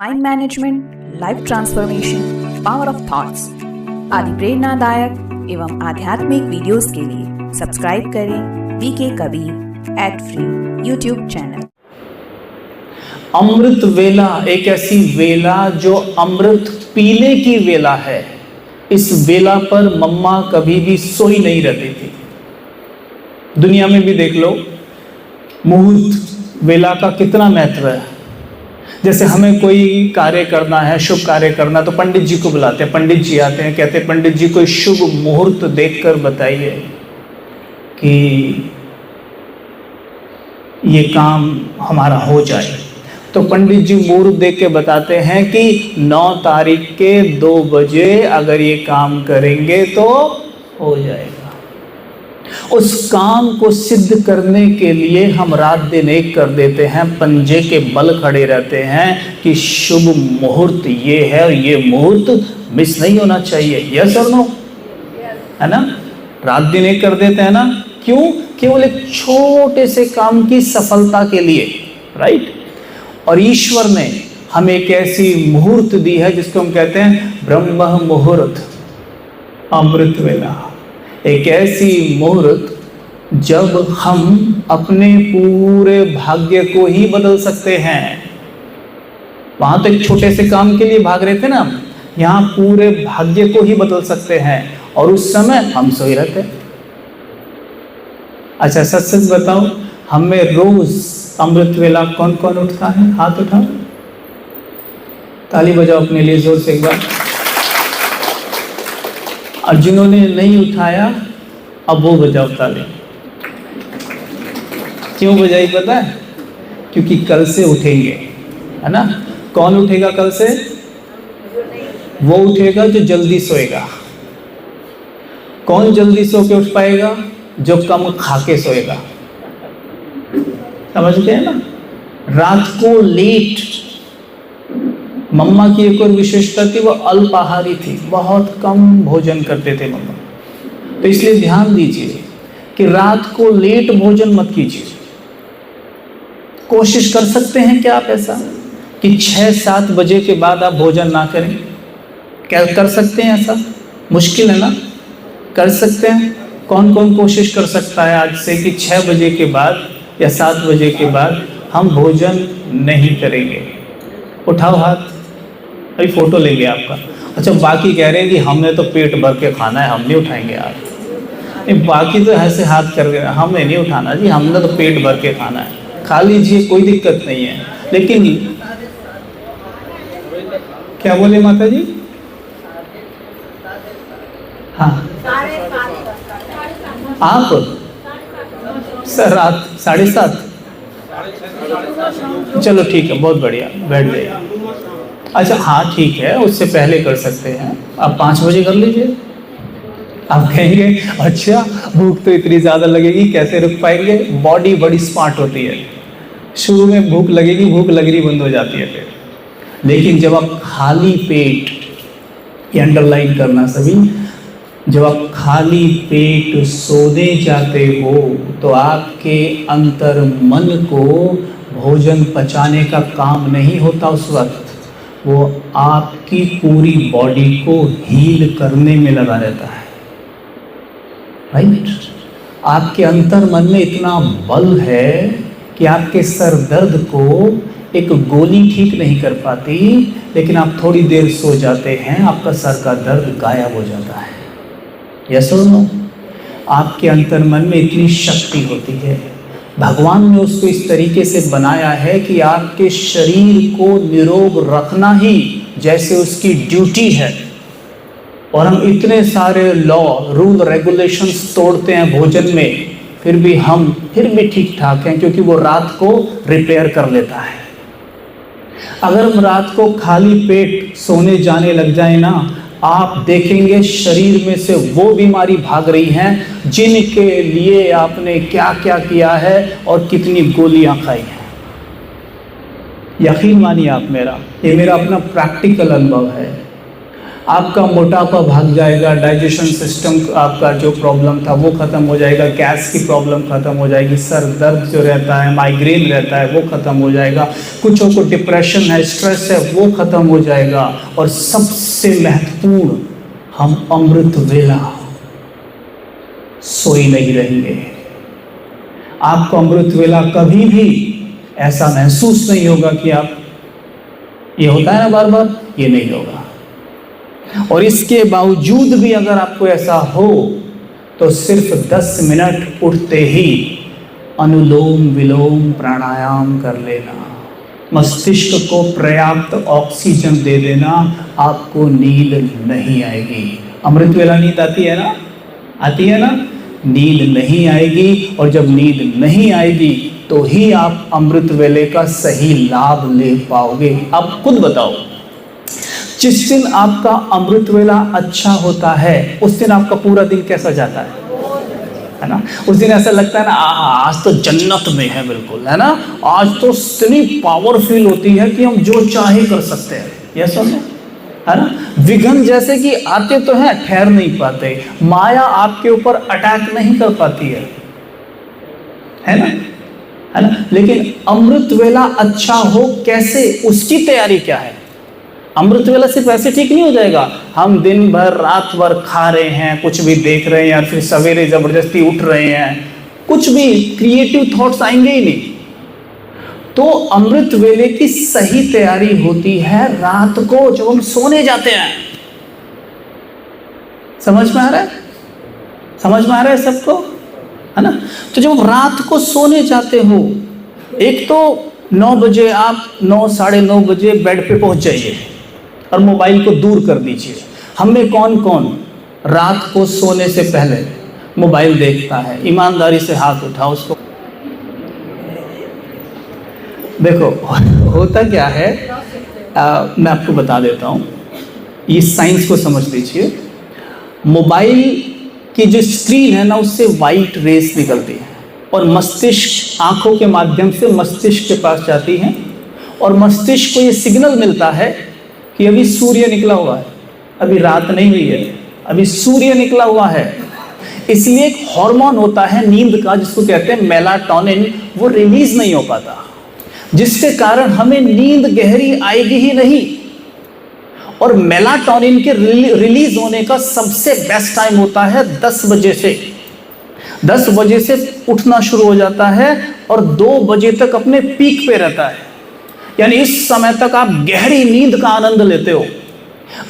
Mind management, life transformation, power of thoughts आदि प्रेरणादायक एवं आध्यात्मिक वीडियोस के लिए सब्सक्राइब करें VK Kabir @free YouTube channel. अमृत वेला एक ऐसी वेला जो अमृत पीने की वेला है। इस वेला पर मम्मा कभी भी सोई नहीं रहती थी। दुनिया में भी देख लो, मुहूर्त वेला का कितना महत्व है। जैसे हमें कोई कार्य करना है, शुभ कार्य करना, तो पंडित जी को बुलाते हैं। पंडित जी आते हैं, कहते हैं पंडित जी कोई शुभ मुहूर्त देखकर बताइए कि ये काम हमारा हो जाए। तो पंडित जी मुहूर्त देख के बताते हैं कि 9 तारीख के 2 बजे अगर ये काम करेंगे तो हो जाएगा। उस काम को सिद्ध करने के लिए हम रात दिन एक कर देते हैं, पंजे के बल खड़े रहते हैं कि शुभ मुहूर्त ये है और ये मुहूर्त मिस नहीं होना चाहिए। यस और नो, है ना? रात दिन एक कर देते हैं ना, क्यों? केवल एक छोटे से काम की सफलता के लिए, राइट? और ईश्वर ने हमें एक ऐसी मुहूर्त दी है जिसको हम कहते हैं ब्रह्म मुहूर्त, अमृत वेला। एक ऐसी मुहूर्त जब हम अपने पूरे भाग्य को ही बदल सकते हैं। वहां तो एक छोटे से काम के लिए भाग रहे थे ना, यहाँ पूरे भाग्य को ही बदल सकते हैं। और उस समय हम सोए रहते। अच्छा, सच सच बताओ, हमें रोज अमृत वेला कौन कौन उठता है? हाथ उठाओ, ताली बजाओ अपने लिए जोर से एक बार। और जिन्होंने नहीं उठाया, अब वो बजाओ ताली। क्यों बजाई पता है? क्योंकि कल से उठेंगे, है ना? कौन उठेगा कल से? वो उठेगा जो जल्दी सोएगा। कौन जल्दी सो के उठ पाएगा? जो कम खा के सोएगा। समझते हैं ना? रात को लेट, मम्मा की एक और विशेषता थी, वो अल्पाहारी थी, बहुत कम भोजन करते थे मम्मा। तो इसलिए ध्यान दीजिए कि रात को लेट भोजन मत कीजिए। कोशिश कर सकते हैं क्या आप ऐसा कि 6-7 बजे के बाद आप भोजन ना करें? क्या कर सकते हैं ऐसा? मुश्किल है ना? कर सकते हैं। कौन कौन कोशिश कर सकता है आज से कि 6 बजे के बाद या 7 बजे के बाद हम भोजन नहीं करेंगे? उठाओ हाथ, अभी फोटो लेंगे आपका। अच्छा, बाकी कह रहे हैं कि हमने तो पेट भर के खाना है, हम नहीं उठाएंगे हाथ। नहीं, बाकी तो ऐसे हाथ कर रहे हैं, हमें नहीं उठाना जी, हमने तो पेट भर के खाना है। खा लीजिए, कोई दिक्कत नहीं है। लेकिन क्या बोले माता जी? हाँ, आप सर रात 7:30। चलो ठीक है, बहुत बढ़िया, बैठ जाइए। अच्छा हाँ ठीक है, उससे पहले कर सकते हैं। आप 5 बजे कर लीजिए। आप कहेंगे अच्छा भूख तो इतनी ज़्यादा लगेगी, कैसे रुक पाएंगे? बॉडी बड़ी स्मार्ट होती है। शुरू में भूख लगेगी, भूख लगनी बंद हो जाती है फिर। लेकिन जब आप खाली पेट, ये अंडरलाइन करना सभी, जब आप खाली पेट सोने जाते हो तो आपके अंतर मन को भोजन पचाने का काम नहीं होता उस वक्त। वो आपकी पूरी बॉडी को हील करने में लगा रहता है, राइट? आपके अंतर मन में इतना बल है कि आपके सर दर्द को एक गोली ठीक नहीं कर पाती, लेकिन आप थोड़ी देर सो जाते हैं, आपका सर का दर्द गायब हो जाता है। यस और नो? आपके अंतर मन में इतनी शक्ति होती है। भगवान ने उसको इस तरीके से बनाया है कि आपके शरीर को निरोग रखना ही जैसे उसकी ड्यूटी है। और हम इतने सारे लॉ, रूल, रेगुलेशंस तोड़ते हैं भोजन में, फिर भी ठीक ठाक हैं, क्योंकि वो रात को रिपेयर कर लेता है। अगर हम रात को खाली पेट सोने जाने लग जाए ना, आप देखेंगे शरीर में से वो बीमारी भाग रही हैं जिनके लिए आपने क्या क्या किया है और कितनी गोलियां खाई हैं। यकीन मानिए आप, ये मेरा अपना प्रैक्टिकल अनुभव है। आपका मोटापा भाग जाएगा, डाइजेशन सिस्टम आपका जो प्रॉब्लम था वो खत्म हो जाएगा, गैस की प्रॉब्लम खत्म हो जाएगी, सर दर्द जो रहता है, माइग्रेन रहता है वो खत्म हो जाएगा, कुछों को डिप्रेशन है, स्ट्रेस है वो खत्म हो जाएगा। और सबसे महत्वपूर्ण, हम अमृत वेला सोई नहीं रहेंगे। आपको अमृत वेला कभी भी ऐसा महसूस नहीं होगा कि आप, ये होता है ना बार बार, ये नहीं होगा। और इसके बावजूद भी अगर आपको ऐसा हो तो सिर्फ 10 मिनट उठते ही अनुलोम विलोम प्राणायाम कर लेना, मस्तिष्क को पर्याप्त ऑक्सीजन दे देना, आपको नींद नहीं आएगी। अमृत वेला नींद आती है ना, आती है ना, नींद नहीं आएगी। और जब नींद नहीं आएगी तो ही आप अमृत वेले का सही लाभ ले पाओगे। आप खुद बताओ, जिस दिन आपका अमृत वेला अच्छा होता है उस दिन आपका पूरा दिन कैसा जाता है ना? उस दिन ऐसा लगता है ना, आज तो जन्नत में है बिल्कुल, है ना, आज तो इतनी पावर फील होती है कि हम जो चाहे कर सकते हैं। ये समझे, है ना? विघ्न जैसे कि आते तो हैं, ठहर नहीं पाते, माया आपके ऊपर अटैक नहीं कर पाती है ना, है ना? लेकिन अमृत वेला अच्छा हो कैसे, उसकी तैयारी क्या है? अमृत वेला सिर्फ ऐसे ठीक नहीं हो जाएगा। हम दिन भर रात भर खा रहे हैं, कुछ भी देख रहे हैं, या फिर सवेरे जबरदस्ती उठ रहे हैं, कुछ भी क्रिएटिव थॉट्स आएंगे ही नहीं। तो अमृत वेले की सही तैयारी होती है रात को, जब हम सोने जाते हैं। समझ में आ रहा है? समझ में आ रहा है सबको, है ना? तो जब रात को सोने जाते हो, एक तो 9 बजे आप 9 साढ़े 9 बजे बेड पे पहुंच जाइए और मोबाइल को दूर कर दीजिए। हम में कौन कौन रात को सोने से पहले मोबाइल देखता है? ईमानदारी से हाथ उठाओ उसको। देखो होता क्या है, मैं आपको बता देता हूँ, ये साइंस को समझ लीजिए। मोबाइल की जो स्क्रीन है ना, उससे वाइट रेस निकलती है और मस्तिष्क, आंखों के माध्यम से मस्तिष्क के पास जाती है, और मस्तिष्क को ये सिग्नल मिलता है कि अभी सूर्य निकला हुआ है, अभी रात नहीं हुई है, अभी सूर्य निकला हुआ है। इसलिए एक हार्मोन होता है नींद का, जिसको कहते हैं मेलाटोनिन, वो रिलीज नहीं हो पाता, जिसके कारण हमें नींद गहरी आएगी ही नहीं। और मेलाटोनिन के रिलीज होने का सबसे बेस्ट टाइम होता है 10 बजे से। 10 बजे से उठना शुरू हो जाता है और 2 बजे तक अपने पीक पे रहता है। यानी इस समय तक आप गहरी नींद का आनंद लेते हो।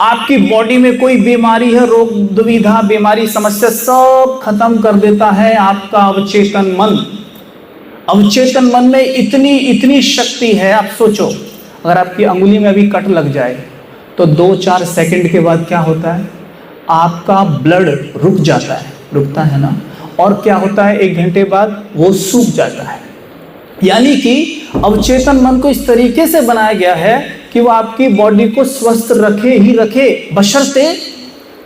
आपकी बॉडी में कोई बीमारी है, रोग दुविधा, बीमारी, समस्या, सब खत्म कर देता है आपका अवचेतन मन। अवचेतन मन में इतनी शक्ति है। आप सोचो, अगर आपकी अंगुली में अभी कट लग जाए तो 2-4 सेकंड के बाद क्या होता है, आपका ब्लड रुक जाता है, रुकता है ना, और क्या होता है 1 घंटे बाद वो सूख जाता है। यानी कि अवचेतन मन को इस तरीके से बनाया गया है कि वो आपकी बॉडी को स्वस्थ रखे ही रखे, बशर्ते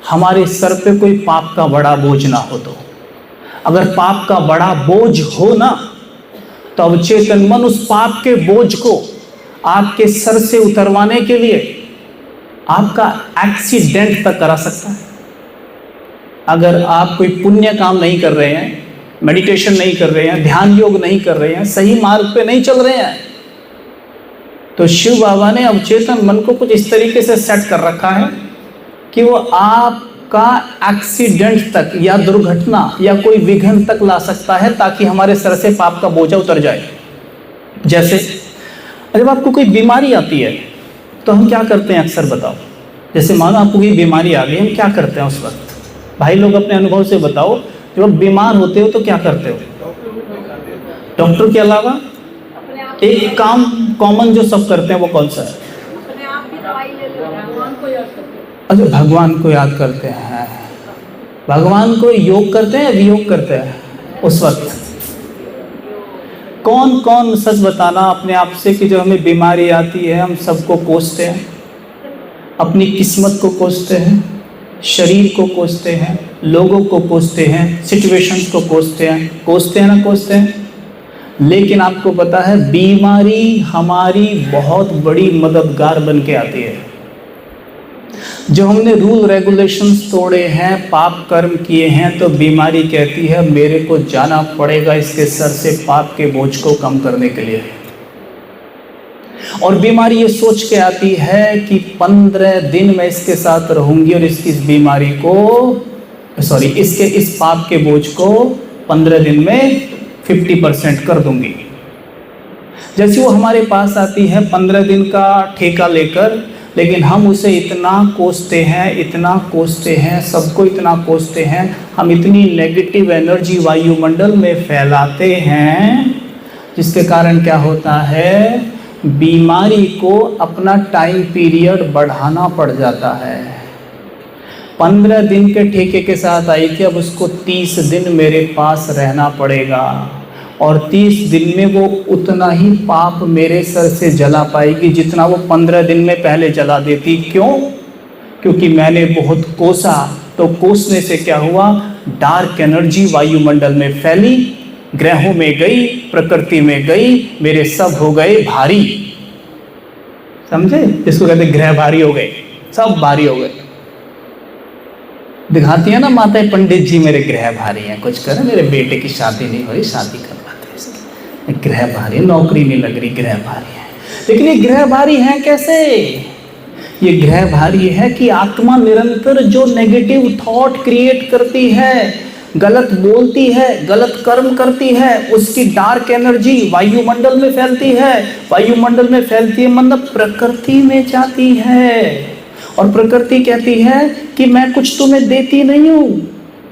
हमारे सर पे कोई पाप का बड़ा बोझ ना हो। तो अगर पाप का बड़ा बोझ हो ना, तो अवचेतन मन उस पाप के बोझ को आपके सर से उतरवाने के लिए आपका एक्सीडेंट तक करा सकता है। अगर आप कोई पुण्य काम नहीं कर रहे हैं, मेडिटेशन नहीं कर रहे हैं, ध्यान योग नहीं कर रहे हैं, सही मार्ग पे नहीं चल रहे हैं, तो शिव बाबा ने अवचेतन मन को कुछ इस तरीके से सेट कर रखा है कि वो आपका एक्सीडेंट तक या दुर्घटना या कोई विघ्न तक ला सकता है, ताकि हमारे सर से पाप का बोझा उतर जाए। जैसे जब आपको कोई बीमारी आती है तो हम क्या करते हैं अक्सर, बताओ। जैसे मानो आपको कोई बीमारी आ गई, हम क्या करते हैं उस वक्त? भाई लोग अपने अनुभव से बताओ, जब आप बीमार होते हो तो क्या करते हो? डॉक्टर के अलावा एक काम कॉमन जो सब करते हैं वो कौन सा है? अच्छा, भगवान को याद करते हैं। भगवान को योग करते हैं, वियोग करते हैं उस वक्त? कौन कौन सच बताना अपने आप से कि जब हमें बीमारी आती है हम सबको कोसते हैं, अपनी किस्मत को कोसते हैं, शरीर को कोसते हैं, लोगों को कोसते हैं, सिचुएशंस को कोसते हैं ना, कोसते हैं। लेकिन आपको पता है बीमारी हमारी बहुत बड़ी मददगार बन के आती है। जो हमने रूल रेगुलेशंस तोड़े हैं, पाप कर्म किए हैं, तो बीमारी कहती है मेरे को जाना पड़ेगा इसके सर से पाप के बोझ को कम करने के लिए। और बीमारी ये सोच के आती है कि 15 दिन मैं इसके साथ रहूंगी और इसकी इस बीमारी को इसके इस पाप के बोझ को 15 दिन में 50% कर दूंगी। जैसे वो हमारे पास आती है 15 दिन का ठेका लेकर, लेकिन हम उसे इतना कोसते हैं, सबको इतना कोसते हैं, हम इतनी नेगेटिव एनर्जी वायुमंडल में फैलाते हैं, जिसके कारण क्या होता है, बीमारी को अपना टाइम पीरियड बढ़ाना पड़ जाता है। 15 दिन के ठेके के साथ आई थी, अब उसको 30 दिन मेरे पास रहना पड़ेगा, और 30 दिन में वो उतना ही पाप मेरे सर से जला पाएगी जितना वो 15 दिन में पहले जला देती। क्यों? क्योंकि मैंने बहुत कोसा, तो कोसने से क्या हुआ, डार्क एनर्जी वायुमंडल में फैली, ग्रहों में गई, प्रकृति में गई, मेरे सब हो गए भारी। समझे? जिसको कहते ग्रह भारी हो गए, सब भारी हो गए। दिखाती है ना माताएं, पंडित जी मेरे ग्रह भारी हैं, कुछ करें, मेरे बेटे की शादी नहीं हो रही, शादी करवाते हैं, ग्रह भारी, नौकरी नहीं लग रही, ग्रह भारी है। लेकिन ये ग्रह भारी है कैसे? ये ग्रह भारी है कि आत्मा निरंतर जो नेगेटिव थॉट क्रिएट करती है, गलत बोलती है, गलत कर्म करती है, उसकी डार्क एनर्जी वायुमंडल में फैलती है। वायुमंडल में फैलती है मतलब प्रकृति में जाती है, और प्रकृति कहती है कि मैं कुछ तुम्हें देती नहीं हूं,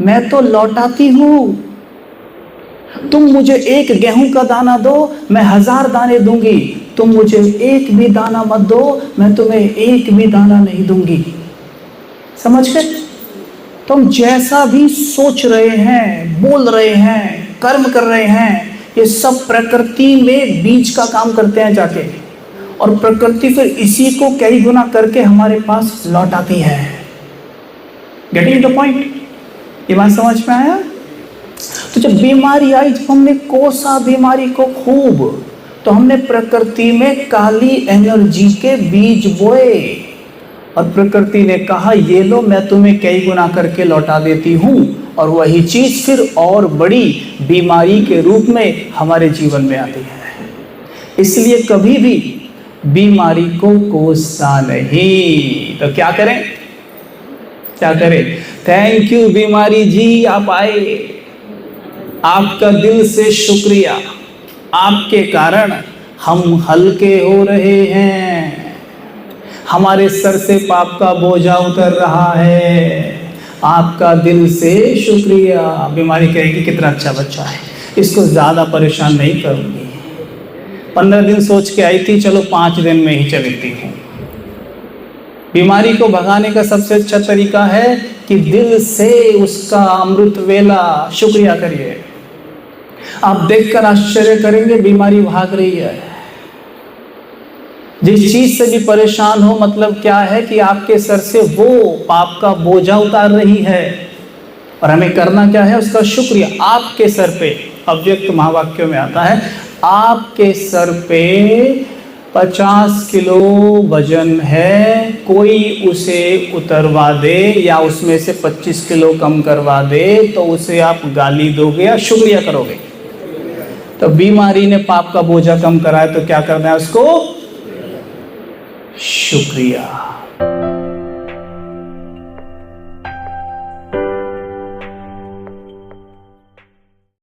मैं तो लौटाती हूं। तुम मुझे एक गेहूं का दाना दो, मैं 1000 दाने दूंगी। तुम मुझे एक भी दाना मत दो, मैं तुम्हें एक भी दाना नहीं दूंगी। समझ गए? तुम जैसा भी सोच रहे हैं, बोल रहे हैं, कर्म कर रहे हैं, ये सब प्रकृति में बीज का काम करते हैं जाके, और प्रकृति फिर इसी को कई गुना करके हमारे पास लौट आती है। Getting the point? ये बात समझ में आया? तो जब बीमारी आई, जब हमने कोसा बीमारी को खूब, तो हमने प्रकृति में काली एनर्जी के बीज बोए, और प्रकृति ने कहा ये लो, मैं तुम्हें कई गुना करके लौटा देती हूं, और वही चीज फिर और बड़ी बीमारी के रूप में हमारे जीवन में आती है। इसलिए कभी भी बीमारी को कोसा नहीं। तो क्या करें? क्या करें? थैंक यू बीमारी जी, आप आए, आपका दिल से शुक्रिया, आपके कारण हम हल्के हो रहे हैं, हमारे सर से पाप का बोझा उतर रहा है, आपका दिल से शुक्रिया। बीमारी कहेगी कितना अच्छा बच्चा है, इसको ज़्यादा परेशान नहीं करूँगी। 15 दिन सोच के आई थी, चलो 5 दिन में ही चलती हूँ। बीमारी को भगाने का सबसे अच्छा तरीका है कि दिल से उसका अमृत वेला शुक्रिया करिए। आप देखकर आश्चर्य करेंगे, बीमारी भाग रही है। जिस चीज से भी परेशान हो, मतलब क्या है कि आपके सर से वो पाप का बोझा उतार रही है, और हमें करना क्या है, उसका शुक्रिया। आपके सर पे, अव्यक्त महावाक्यों में आता है, आपके सर पे 50 किलो वजन है, कोई उसे उतरवा दे या उसमें से 25 किलो कम करवा दे, तो उसे आप गाली दोगे या शुक्रिया करोगे? तो बीमारी ने पाप का बोझा कम कराया, तो क्या करना है उसको? शुक्रिया।